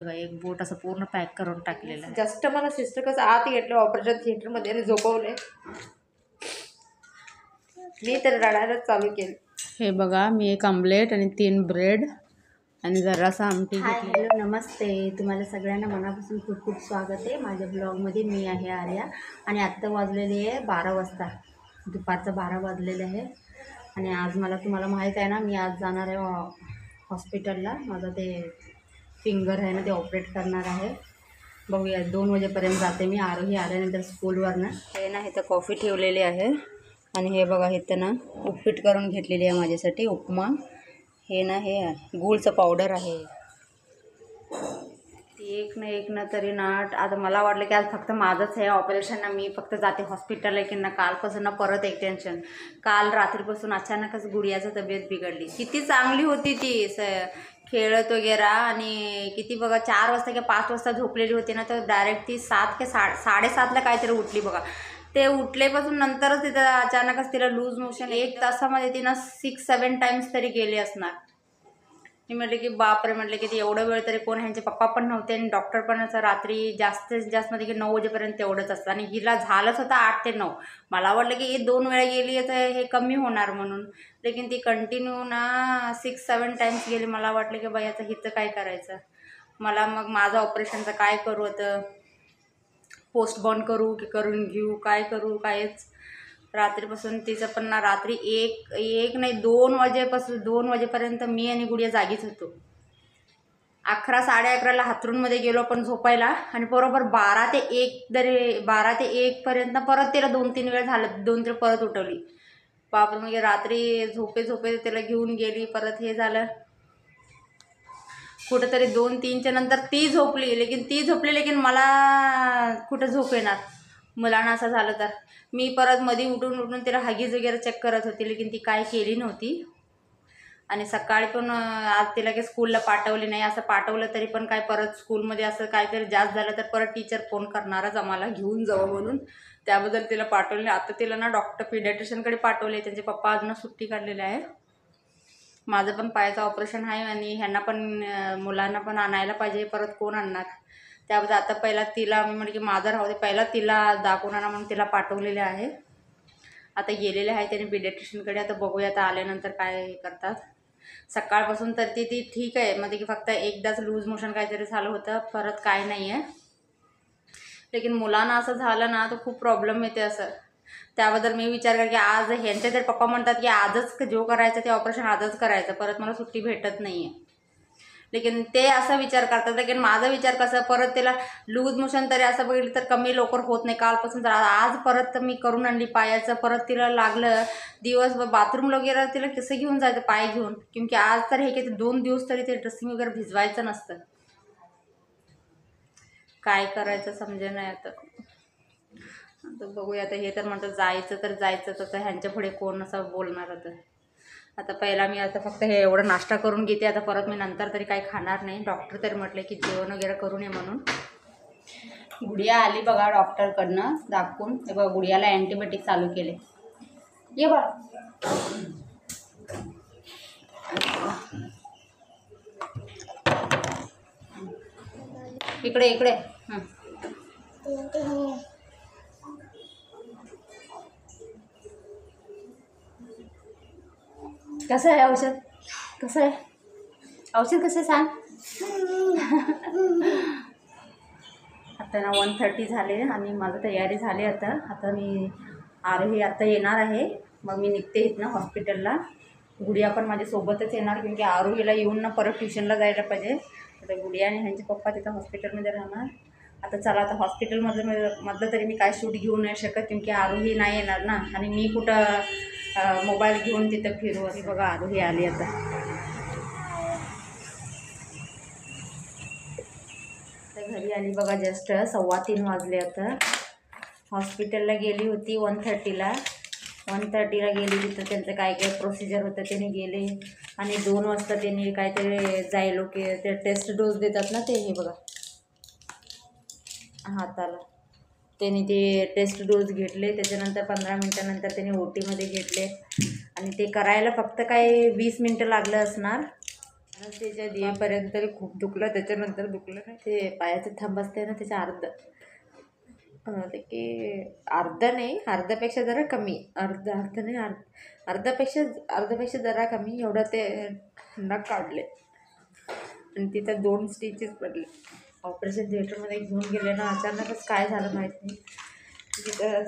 बघा, एक बोट असं पूर्ण पॅक करून टाकलेलं आहे. जस्ट मला सिस्टर कसं आत घेतलं ऑपरेशन थिएटरमध्ये आणि झोपवले. मी तर रडायलाच चालू केलं. हे बघा, मी एक आमलेट आणि 3 ब्रेड आणि जरासा आमटी घेतली. हॅलो, नमस्ते. तुम्हाला सगळ्यांना मनापासून खूप खूप स्वागत आहे माझ्या ब्लॉगमध्ये. मी आहे आर्या आणि आत्ता वाजलेली आहे 12 वाजता, दुपारचं 12 वाजलेलं आहे. आणि आज तुम्हाला माहीत आहे ना, मी आज जाणार आहे हॉस्पिटलला. माझं ते फिंगर आहे ना, ते ऑपरेट करणार आहे. बघूया, 2 वाजेपर्यंत जाते मी. आरोही आल्यानंतर स्कूलवरनं. हे ना, इथं कॉफी ठेवलेली आहे आणि हे बघा, इथं ना उपीट करून घेतलेली आहे माझ्यासाठी, उपमा. हे ना, हे गूळचं पावडर आहे. ती एक ना तरी नाट. आता मला वाटलं की आज फक्त माझंच हे ऑपरेशन ना, मी फक्त जाते हॉस्पिटलला की ना. कालपासून ना परत एक टेन्शन. काल रात्रीपासून अचानकच गुडियाची तब्येत बिघडली. किती चांगली होती ती, खेळत वगैरे. आणि किती बघा, 4 वाजता किंवा 5 वाजता झोपलेली होती ना, तर डायरेक्ट ती 7 की 7:30ला काहीतरी उठली बघा. ते उठलेपासून नंतरच तिथं अचानकच तिला लूज मोशन. 1 तासामध्ये तिनं 6-7 टाइम्स तरी गेले असणार. मी म्हटले की बापरे, म्हटलं की ते एवढं वेळ तरी कोण, ह्यांचे पप्पा पण नव्हते आणि डॉक्टर पण असं रात्री जास्तीत जास्त मध्ये की 9 वाजेपर्यंत तेवढंच असतं. आणि हिला झालंच होतं 8 ते 9. मला वाटलं की हे 2 वेळा गेली तर हे कमी होणार म्हणून, लेकिन ती कंटिन्यू ना 6-7 टाइम्स गेली. मला वाटलं की बाई आता हिचं काय करायचं. मला मग माझं ऑपरेशनचं काय करू, होतं पोस्टपोन करू की करून घेऊ, काय करू कायच. रात्रीपासून तिचं पण ना, रात्री एक नाही 2 वाजेपासून 2 वाजेपर्यंत मी आणि गुडिया जागीच होतो. 11-11:30ला हातरूनमध्ये गेलो पण झोपायला आणि बरोबर 12 ते 1 पर्यंत परत तिला 2-3 वेळ झालं, 2-3 परत उठवली. बापरे, म्हणजे रात्री झोपे तिला घेऊन गेली. परत हे झालं कुठंतरी 2-3च्या नंतर ती झोपली, लेकिन मला कुठं झोप येणार. मुलांना असं झालं तर मी परत मध्ये उठून तिला हगीज वगैरे चेक करत होती, लेकिन ती काय केली नव्हती. आणि सकाळी पण आज तिला काही स्कूलला पाठवली नाही. असं पाठवलं तरी पण काय, परत स्कूलमध्ये असं काहीतरी जास्त झालं तर परत टीचर फोन करणारच आम्हाला घेऊन जावं म्हणून. त्याबद्दल तिला पाठवले. आता तिला ना डॉक्टर पिडियाट्रिशियनकडे पाठवले. त्यांचे पप्पा अजून सुट्टी काढलेली आहे. माझं पण पायाचं ऑपरेशन आहे आणि ह्यांना पण मुलांना पण आणायला पाहिजे. परत कोण आणणार. त्याबद्दल आता पहिला तिला मी म्हटलं की माझं राहू दे, पहिला तिला दाखवून आणा म्हणून तिला पाठवलेले आहे. आता गेलेले आहे त्यांनी पिडियाट्रिशियनकडे. आता बघूया आता आल्यानंतर काय करतात. सकाळपासून तर ती ठीक आहे, म्हणजे की फक्त एकदाच लूज मोशन काहीतरी झालं होतं, परत काय नाही आहे. लेकिन मुलांना असं झालं ना तर खूप प्रॉब्लेम येते असं. त्याबद्दल मी विचार कर की आज ह्यांचे तर पप्पा म्हणतात की आजच जो करायचं ते ऑपरेशन आजच करायचं, परत मला सुट्टी भेटत नाही आहे. लेकिन ते असा विचार करतात. लेकिन माझा विचार कसं, परत तिला लूज मोशन तरी असं बघितलं तर कमी लवकर होत नाही. कालपासून तर आज परत मी करून आणली पायाचं. परत तिला लागलं दिवस बाथरूमला वगैरे तिला कसं घेऊन जायचं पाय घेऊन, क्योंकि आज तर हे की 2 दिवस तरी ते ड्रेसिंग वगैरे भिजवायचं नसतं. काय करायचं समजे नाही आता बघूया. आता हे तर म्हणतात जायचं तर ह्यांच्या पुढे कोण असं बोलणार होतं. आता पहिला मी आता फक्त हे एवढं नाश्ता करून घेते. आता परत मी नंतर तरी काही खाणार नाही. डॉक्टर तरी म्हटले की जेवण वगैरे करून ये म्हणून. गुडिया आली बघा डॉक्टरकडनं दाखवून. हे बघा, गुडियाला अँटीबायोटिक चालू केले. ये बघ इकडे कसं आहे औषध, कसं आहे औषध, कसं सांग. आता ना 1:30 झाले आणि माझं तयारी झाली. आता मी आरोही आता येणार आहे. मग मी निघते इथनं हॉस्पिटलला. गुडिया पण माझ्यासोबतच येणार, क्योंकि आरोहीला येऊन ना परत ट्युशनला जायला पाहिजे. आता गुडिया आणि ह्यांचे पप्पा तिथं हॉस्पिटलमध्ये राहणार. आता चला, आता हॉस्पिटलमधलं तरी मी काय शूट घेऊ नाही शकत, क्योंकि आरोही नाही येणार ना. आणि मी कुठं मोबाईल घेऊन तिथं फिरू. आणि बघा आरोही आली आता. घरी आली बघा, जस्ट 2:15 वाजले. आता हॉस्पिटलला गेली होती 1:30ला गेलेली. तर त्यांचं काय प्रोसिजर होतं त्याने गेले. आणि 2 वाजता त्यांनी काहीतरी जायलो की ते टेस्ट डोस देतात ना, ते हे बघा हाताला, त्यांनी ते टेस्ट डोस घेतले. त्याच्यानंतर 15 मिनटानंतर त्यांनी OTमध्ये घेतले. आणि ते करायला फक्त काय 20 मिनटं लागलं असणार. त्याच्या देईपर्यंत तरी खूप दुखलं, त्याच्यानंतर दुखलं नाही. ते पायाचं थंब असते ना त्याच्या ते की अर्ध नाही, अर्ध्यापेक्षा जरा कमी, अर्ध नाही, अर्ध्यापेक्षा जरा कमी एवढं ते नख काढले आणि तिथं 2 स्टिचेस पडले. ऑपरेशन थिएटरमध्ये घेऊन गेले ना, अचानकच काय झालं माहीत नाही. तिथं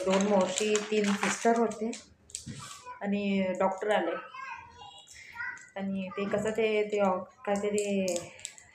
2 मावशी 3 सिस्टर होते आणि डॉक्टर आले. आणि ते कसं ते काहीतरी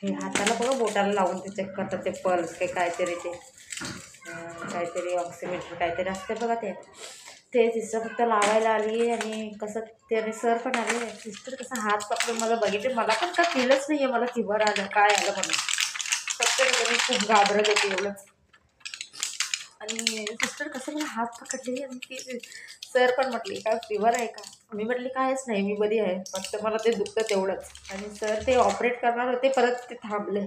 हे हाताला बघा बोटाला लावून ते चेक करतात, ते पल्स काहीतरी ते काहीतरी ऑक्सिमीटर काहीतरी असते बघा. ते सिस्टर फक्त लावायला आली आणि कसं त्याने सर पण आले. सिस्टर कसं हात पकडून मला बघितले, मला पण काय फीलच नाही आहे मला फिवर आलं काय आलं म्हणून. फक्त मी खूप घाबरत होते एवढंच. आणि सिस्टर कसं मला हात पकडले आणि ती सर पण म्हटली काय फिवर आहे का. मी म्हटली कायच नाही, मी बरी आहे, फक्त मला ते दुखतं तेवढंच. आणि सर ते ऑपरेट करणार होते, परत ते थांबले.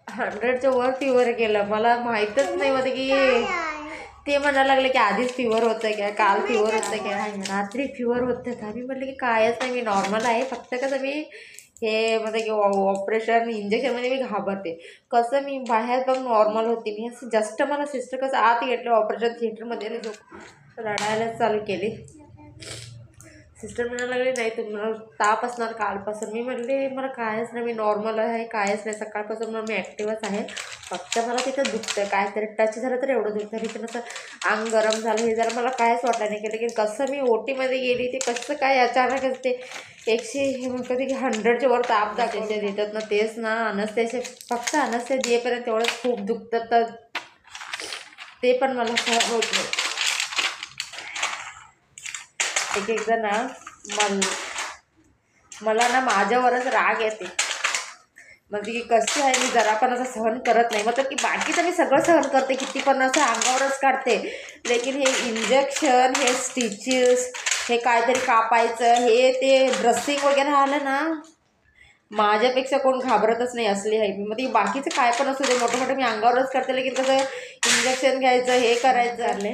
100च्या वर फिवर केलं. मला माहीतच नाही होतं की ते म्हणायला लागले की आधीच फिवर होतं काय, काल फिवर होतं काय, रात्री फिवर होतं का. मी म्हटलं की कायच नाही, मी नॉर्मल आहे. फक्त कसं मी हे म्हणजे की ऑपरेशन इंजेक्शनमध्ये मी घाबरते. कसं मी बाहेर पण नॉर्मल होती. मी असं जस्ट मला सिस्टर कसं आत घेतलं ऑपरेशन थिएटरमध्ये आणि रडायला चालू केली. सिस्टर म्हणायला लागले नाही तुम्हाला ताप असणार कालपासून. मी म्हटले मला कायच नाही, मी नॉर्मल आहे, कायच नाही, सकाळपासून मी ॲक्टिव्हच आहे. फक्त मला तिथं दुखतं, काहीतरी टच झालं तर एवढं दुखतं. तिथं असं अंग गरम झालं, हे जरा मला कायच वाटलं नाही. की कसं मी ओटीमध्ये गेली, ते कसं काय अचानकच ते 100च्या वर ताप दाखवते देतात ना, तेच ना अनस्थेशिया. फक्त अनस्थेशिया देईपर्यंत तेवढंच खूप दुखतं, तर ते पण मला सहन होत नाही. एकदा ना मला ना माझ्यावरच राग येते. म्हणजे की कशी आहे, मी जरा पण असं सहन करत नाही. मतलब की बाकीचं मी सगळं सहन करते, किती पण असं अंगावरच काढते. लेकिन हे इंजेक्शन, हे स्टिचेस, हे काहीतरी कापायचं, हे ते ड्रेसिंग वगैरे आलं ना, माझ्यापेक्षा कोण घाबरतच नाही असली आहे मी. म्हणजे बाकीचं काय पण असू दे मोठं मोठं मी अंगावरच करते. लेकिन कसं इंजेक्शन घ्यायचं, हे करायचं आले.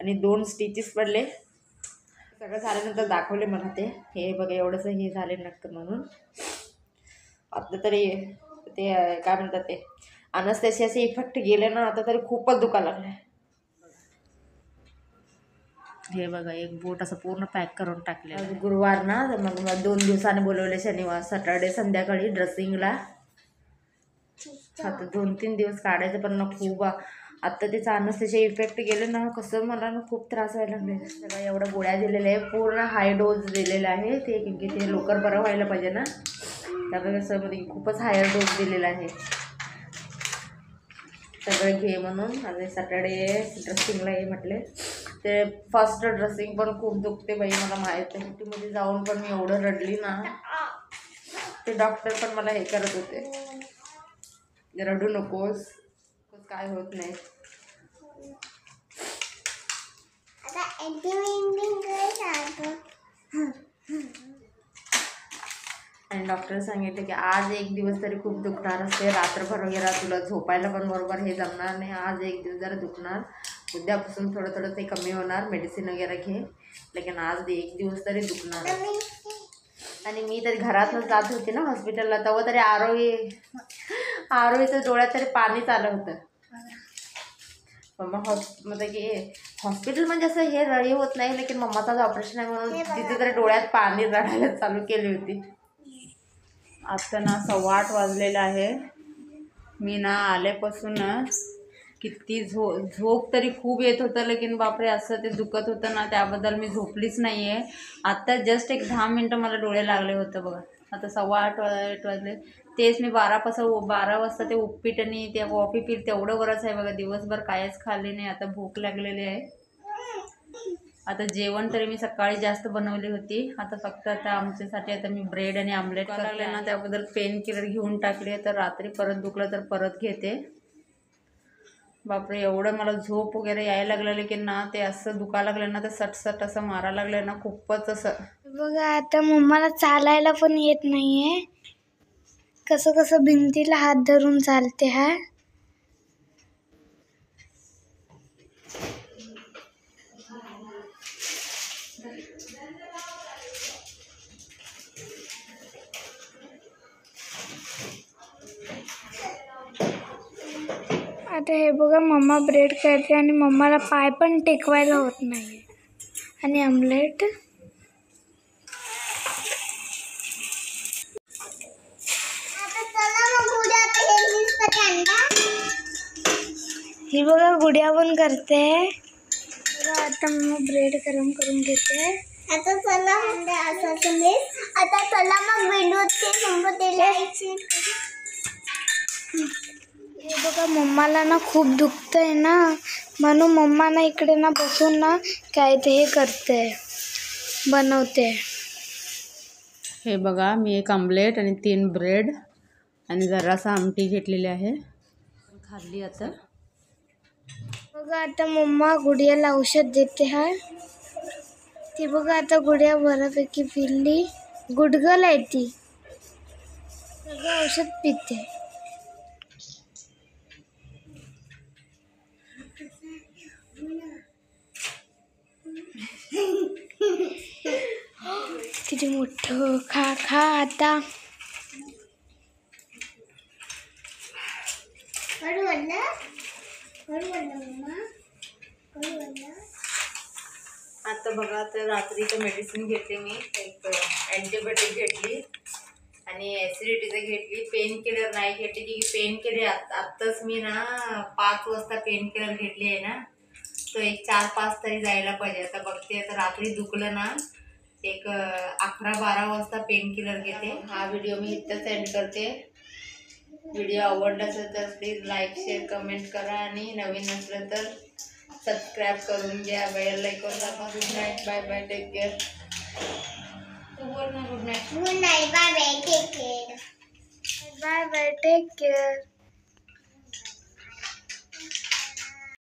आणि 2 स्टिचेस पडले. सगळं झाल्यानंतर दाखवले मला हे बघा एवढंसं हे झाले नक्की म्हणून. आता तरी ते काय म्हणतात ते अनस्थेशियाचे इफेक्ट गेले ना, आता तरी खूपच दुखायला लागले. हे बघा एक बोट असं पूर्ण पॅक करून टाकले. गुरुवार ना मग 2 दिवसाने बोलवले, शनिवार सॅटर्डे संध्याकाळी ड्रेसिंगला. आता 2-3 दिवस काढायचं पण ना खूप. आत्ता त्याचं अनस्थेशिया इफेक्ट गेले ना, कसं मला ना खूप त्रास व्हायला लागले. सगळं एवढं गोळ्या दिलेल्या आहे, पूर्ण हाय डोस दिलेला आहे. ते की ते लवकर बरं व्हायला पाहिजे ना, त्यामुळे कसं म्हणजे खूपच हायर डोस दिलेला आहे. सगळं घे म्हणून. आणि सॅटर्डे ड्रेसिंगला ये म्हटले. ते फर्स्ट ड्रेसिंग पण खूप दुखते बाई, मला माहीत आहे. मध्ये जाऊन पण मी एवढं रडली ना, ते डॉक्टर पण मला हे करत होते, रडू नकोस, काय होत नाही. आणि डॉक्टर सांगितलं की आज 1 दिवस तरी खूप दुखणार असते, रात्रभर वगैरे तुला झोपायला पण बरोबर हे जमणार नाही. आज 1 दिवस जरा दुखणार, उद्यापासून थोडं थोडं ते कमी होणार, मेडिसिन वगैरे घे. लेकिन आज 1 दिवस तरी दुखणार. आणि मी तरी घरातूनच जात होती ना हॉस्पिटलला, तेव्हा तरी आरोहीचं डोळ्यात तरी पाणीच आलं होतं. मम्मा म्हणजे की हॉस्पिटल म्हणजे असं हे रडी होत नाही, लेकिन मम्माचं ऑपरेशन आहे म्हणून तिथे तरी डोळ्यात पाणी रडायला चालू केली होती. आता ना 8:15 वाजलेलं आहे. मी ना आल्यापासून किती झोप तरी खूप येत होतं, लेकिन बापरे असं ते दुखत होतं ना, त्याबद्दल मी झोपलीच नाही आहे. आत्ता जस्ट एक 10 मिनटं मला डोळे लागले होतं बघा. आता 8:15 वाजले. तेच मी 12 वाजता ते उपीट आणि ते कॉफी पीठ तेवढं बरंच आहे बघा. दिवसभर कायच खाल्ली नाही. आता भूक लागलेली आहे. आता जेवण तरी मी सकाळी जास्त बनवली होती. आता फक्त आता आमच्यासाठी आता मी ब्रेड आणि आमलेट लागले ना, त्याबद्दल पेन किलर घेऊन टाकले. तर रात्री परत दुखलं तर परत घेते. बापरे एवढं मला झोप वगैरे यायला लागलं की ना, ते असं दुखायला लागलं ना, तर सटसट असं मारायला लागलं ना, खूपच असं. बघा आता मम्माला चालायला पण येत नाहीये. कसं कसं भिंतीला हात धरून चालते हा. आता हे बघा मम्मा ब्रेड करते आणि मम्माला पाय पण टेकवायला होत नाही. आणि आमलेट ही बघा गुड्या पण करते. बघा आता मम्मा ब्रेड गरम करून घेते. आता चला आता चला मग व्हिडिओचे संपते. हे बघा मम्माला ना खूप दुखतंय ना, म्हणून मम्मा ना इकडे ना बसून ना काय ते हे करते, बनवते. हे बघा मी एक आमलेट आणि 3 ब्रेड आणि जरासा आमटी घेतलेली आहे, खाल्ली आता. बघा आता मम्मा गुडियाला औषध देते आहे. ती बघा आता गुडिया बऱ्यापैकी पिल्ली, गुडगल आहे ती, सगळं औषध पिते. किती मोठं, खा खा आता. आता बघा तर रात्रीचं मेडिसिन घेतले मी, एक अँटीबायोटिक घेतली आणि ॲसिडिटीचं घेतली. पेन किलर नाही घेतली की पेन किलर आत्ताच मी ना 5 वाजता पेन किलर घेतली आहे ना, तो एक 4-5 तरी जायला पाहिजे. आता बघते आता रात्री दुखलं ना एक 11-12 वाजता पेन किलर घेते. हा व्हिडिओ मी इथंच एंड करते. व्हिडिओ आवडला असेल तर प्लीज लाईक शेअर कमेंट करा आणि नवीन असलं तर सबस्क्राईब करून घ्या, बेल लाईकवर दाबा. Good night, bye bye, take care. तू बोल ना good night. Good night, bye bye, take care. Bye bye, take care.